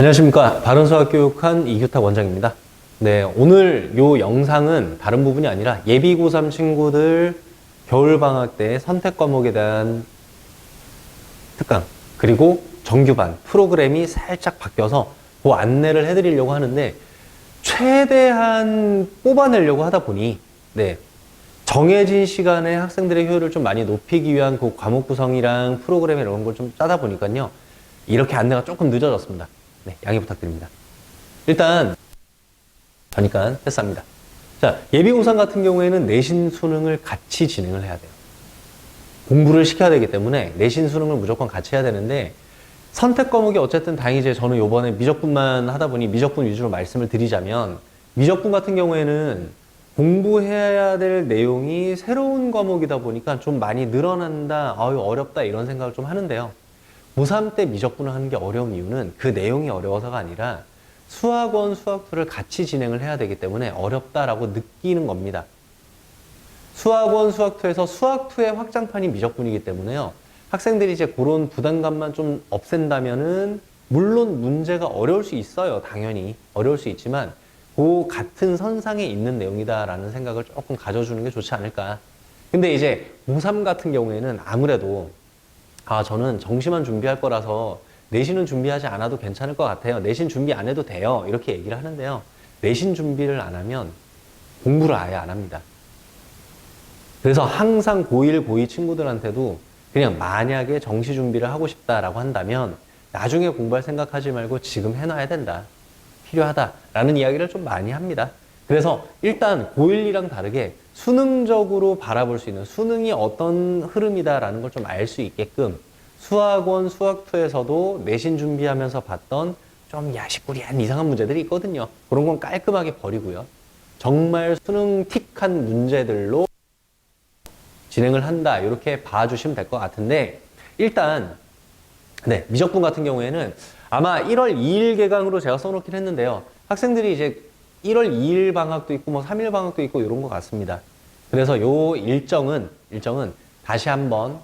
안녕하십니까. 바른수학교육한 이규탁 원장입니다. 네, 오늘 요 영상은 다른 부분이 아니라 예비 고3 친구들 겨울방학 때 선택 과목에 대한 특강, 그리고 정규반 프로그램이 살짝 바뀌어서 그 안내를 해드리려고 하는데, 최대한 뽑아내려고 하다 보니 정해진 시간에 학생들의 효율을 좀 많이 높이기 위한 그 과목 구성이랑 프로그램 이런 걸 좀 짜다 보니까요, 이렇게 안내가 조금 늦어졌습니다. 네, 양해 부탁드립니다. 일단 저니까 패스합니다. 자, 예비고3 같은 경우에는 내신 수능을 같이 진행을 해야 돼요. 공부를 시켜야 되기 때문에 내신 수능을 무조건 같이 해야 되는데, 선택 과목이 어쨌든 다행히 저는 요번에 미적분만 하다 보니 미적분 위주로 말씀을 드리자면, 미적분 같은 경우에는 공부해야 될 내용이 새로운 과목이다 보니까 좀 많이 늘어난다, 어렵다 이런 생각을 좀 하는데요. 고3 때 미적분을 하는 게 어려운 이유는 그 내용이 어려워서가 아니라 수학원, 수학2를 같이 진행을 해야 되기 때문에 어렵다라고 느끼는 겁니다. 수학원, 수학2에서 수학2의 확장판이 미적분이기 때문에요, 학생들이 이제 그런 부담감만 좀 없앤다면은, 물론 문제가 어려울 수 있어요. 당연히 어려울 수 있지만 그 같은 선상에 있는 내용이다라는 생각을 조금 가져주는 게 좋지 않을까. 근데 이제 고3 같은 경우에는 아무래도 저는 정시만 준비할 거라서 내신은 준비하지 않아도 괜찮을 것 같아요. 내신 준비 안 해도 돼요. 이렇게 얘기를 하는데요. 내신 준비를 안 하면 공부를 아예 안 합니다. 그래서 항상 고1, 고2 친구들한테도 그냥 만약에 정시 준비를 하고 싶다라고 한다면 나중에 공부할 생각하지 말고 지금 해놔야 된다. 필요하다라는 이야기를 좀 많이 합니다. 그래서 일단 고1이랑 다르게 수능적으로 바라볼 수 있는, 수능이 어떤 흐름이다라는 걸 좀 알 수 있게끔 수학원, 수학2에서도 내신 준비하면서 봤던 좀 야식구리한 이상한 문제들이 있거든요. 그런 건 깔끔하게 버리고요. 정말 수능 틱한 문제들로 진행을 한다, 이렇게 봐주시면 될 것 같은데, 일단 미적분 같은 경우에는 아마 1월 2일 개강으로 제가 써놓긴 했는데요. 학생들이 이제 1월 2일 방학도 있고 3일 방학도 있고 이런 것 같습니다. 그래서 요 일정은 다시 한번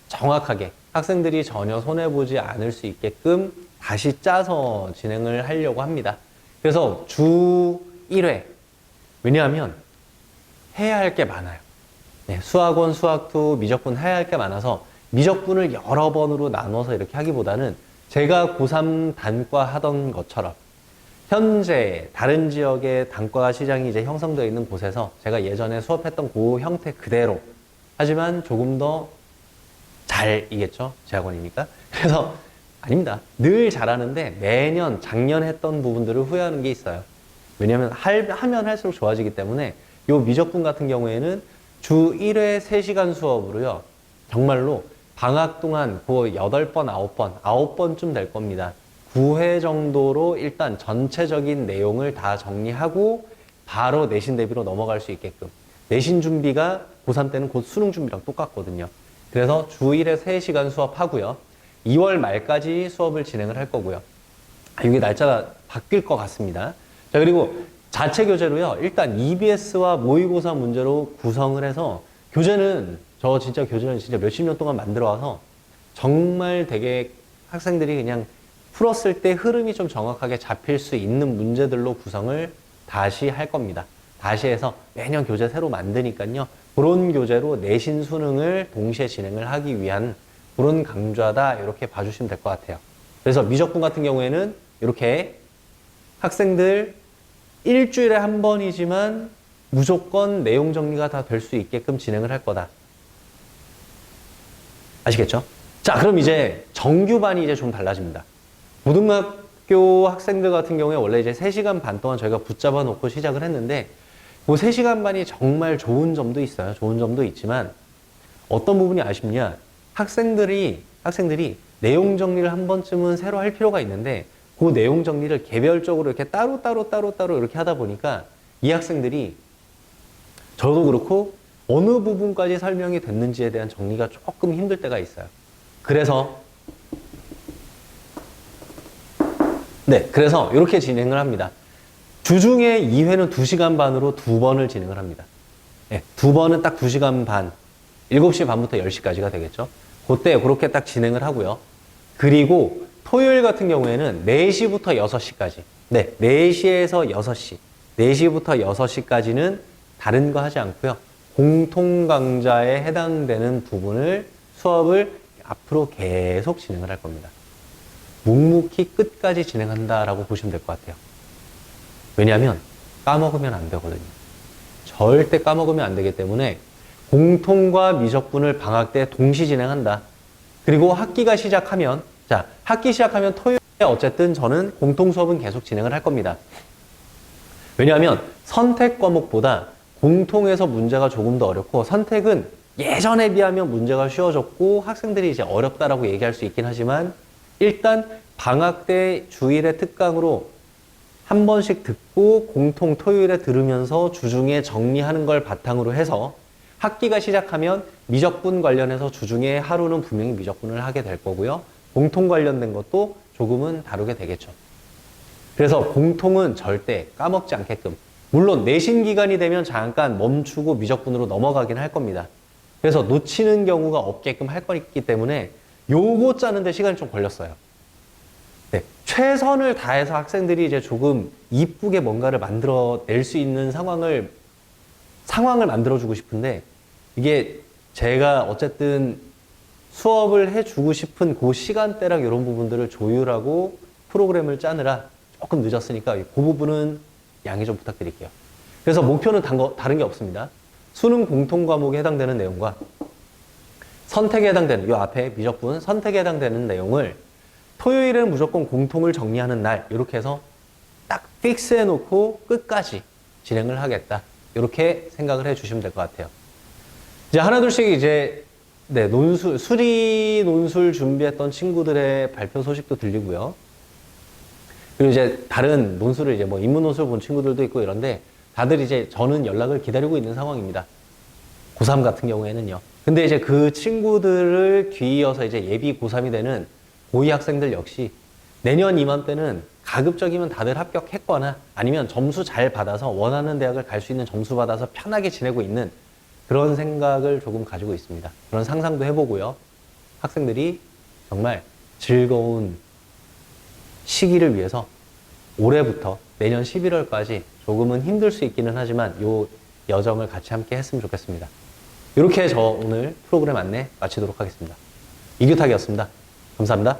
정확하게 학생들이 전혀 손해보지 않을 수 있게끔 다시 짜서 진행을 하려고 합니다. 그래서 주 1회, 왜냐하면 해야 할 게 많아요. 수학원, 수학2, 미적분 해야 할 게 많아서 미적분을 여러 번으로 나눠서 이렇게 하기보다는 제가 고3 단과 하던 것처럼 현재 다른 지역의 단과 시장이 이제 형성되어 있는 곳에서 제가 예전에 수업했던 그 형태 그대로, 하지만 조금 더 잘이겠죠? 제 학원이니까. 그래서 아닙니다. 늘 잘하는데 매년 작년 했던 부분들을 후회하는 게 있어요. 왜냐하면 하면 할수록 좋아지기 때문에 요 미적분 같은 경우에는 주 1회 3시간 수업으로요, 정말로 방학 동안 그 8번, 9번쯤 될 겁니다. 9회 정도로 일단 전체적인 내용을 다 정리하고 바로 내신 대비로 넘어갈 수 있게끔. 내신 준비가 고3 때는 곧 수능 준비랑 똑같거든요. 그래서 주 1회 3시간 수업하고요. 2월 말까지 수업을 진행을 할 거고요. 이게 날짜가 바뀔 것 같습니다. 자, 그리고 자체 교재로요, 일단 EBS와 모의고사 문제로 구성을 해서, 교재는 진짜 몇십 년 동안 만들어 와서 정말 되게 학생들이 그냥 풀었을 때 흐름이 좀 정확하게 잡힐 수 있는 문제들로 구성을 다시 할 겁니다. 다시 해서 매년 교재 새로 만드니까요, 그런 교재로 내신 수능을 동시에 진행을 하기 위한 그런 강좌다, 이렇게 봐주시면 될 것 같아요. 그래서 미적분 같은 경우에는 이렇게 학생들 일주일에 한 번이지만 무조건 내용 정리가 다 될 수 있게끔 진행을 할 거다. 아시겠죠? 자, 그럼 이제 정규반이 이제 좀 달라집니다. 고등학교 학생들 같은 경우에 원래 이제 3시간 반 동안 저희가 붙잡아 놓고 시작을 했는데, 그 3시간 반이 정말 좋은 점도 있어요. 좋은 점도 있지만 어떤 부분이 아쉽냐? 학생들이 내용 정리를 한 번쯤은 새로 할 필요가 있는데, 그 내용 정리를 개별적으로 이렇게 따로 이렇게 하다 보니까 이 학생들이, 저도 그렇고 어느 부분까지 설명이 됐는지에 대한 정리가 조금 힘들 때가 있어요. 그래서 이렇게 진행을 합니다. 주중에 2회는 2시간 반으로 2번을 진행을 합니다. 2번은 딱 2시간 반, 7시 반부터 10시까지가 되겠죠. 그때 그렇게 딱 진행을 하고요. 그리고 토요일 같은 경우에는 4시부터 6시까지. 네, 4시에서 6시. 4시부터 6시까지는 다른 거 하지 않고요. 공통 강좌에 해당되는 부분을 수업을 앞으로 계속 진행을 할 겁니다. 묵묵히 끝까지 진행한다라고 보시면 될 것 같아요. 왜냐하면 까먹으면 안 되거든요. 절대 까먹으면 안 되기 때문에 공통과 미적분을 방학 때 동시 진행한다. 그리고 학기가 시작하면, 자, 학기 시작하면 토요일에 어쨌든 저는 공통 수업은 계속 진행을 할 겁니다. 왜냐하면 선택 과목보다 공통에서 문제가 조금 더 어렵고, 선택은 예전에 비하면 문제가 쉬워졌고 학생들이 이제 어렵다라고 얘기할 수 있긴 하지만, 일단 방학 때 주일에 특강으로 한 번씩 듣고 공통 토요일에 들으면서 주중에 정리하는 걸 바탕으로 해서 학기가 시작하면 미적분 관련해서 주중에 하루는 분명히 미적분을 하게 될 거고요. 공통 관련된 것도 조금은 다루게 되겠죠. 그래서 공통은 절대 까먹지 않게끔, 물론 내신 기간이 되면 잠깐 멈추고 미적분으로 넘어가긴 할 겁니다. 그래서 놓치는 경우가 없게끔 할 거기 때문에 요거 짜는데 시간이 좀 걸렸어요. 네, 최선을 다해서 학생들이 이제 조금 이쁘게 뭔가를 만들어낼 수 있는 상황을 만들어주고 싶은데, 이게 제가 어쨌든 수업을 해주고 싶은 그 시간대랑 이런 부분들을 조율하고 프로그램을 짜느라 조금 늦었으니까 그 부분은 양해 좀 부탁드릴게요. 그래서 목표는 다른 게 없습니다. 수능 공통 과목에 해당되는 내용과 선택에 해당되는, 이 앞에 미적분 선택에 해당되는 내용을 토요일에는 무조건 공통을 정리하는 날, 이렇게 해서 딱 픽스해 놓고 끝까지 진행을 하겠다. 이렇게 생각을 해 주시면 될 것 같아요. 이제 하나둘씩 이제, 네, 수리 논술 준비했던 친구들의 발표 소식도 들리고요. 그리고 이제 다른 논술을 이제 뭐 인문 논술 본 친구들도 있고 이런데, 다들 이제 저는 연락을 기다리고 있는 상황입니다. 고3 같은 경우에는요. 근데 이제 그 친구들을 뒤이어서 이제 예비 고3이 되는 고2 학생들 역시 내년 이맘때는 가급적이면 다들 합격했거나 아니면 점수 잘 받아서 원하는 대학을 갈 수 있는 점수 받아서 편하게 지내고 있는 그런 생각을 조금 가지고 있습니다. 그런 상상도 해보고요. 학생들이 정말 즐거운 시기를 위해서 올해부터 내년 11월까지 조금은 힘들 수 있기는 하지만 요 여정을 같이 함께 했으면 좋겠습니다. 이렇게 저 오늘 프로그램 안내 마치도록 하겠습니다. 이규탁이었습니다. 감사합니다.